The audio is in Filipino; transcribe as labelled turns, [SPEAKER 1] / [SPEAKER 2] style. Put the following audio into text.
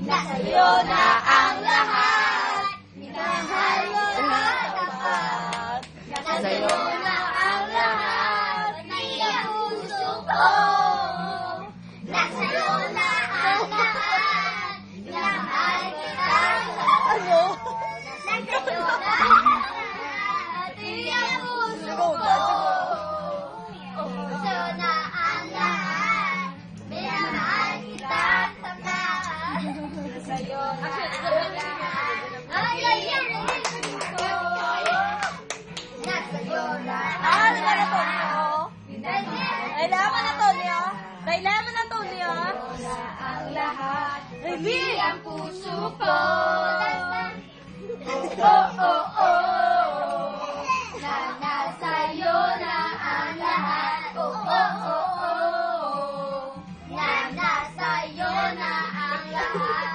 [SPEAKER 1] Nasa'yo na ang lahat. Minahal mo na tapat. Nasa'yo na ang lahat. Naiyak puso ko. Nasa'yo na ang lahat. Minahal kita. Nasa'yo na ang lahat. Naiyak puso ko. Nasa'yo na ang lahat. Minahal kita. Nasa'yo na ang lahat. Nasa'yo na ang lahat.
[SPEAKER 2] Kailangan na, Tonyo. Kailangan na, Tonyo.
[SPEAKER 1] Ang lahat. Hindi ang puso ko. Na nasa'yo na ang lahat. Na nasa'yo na ang lahat.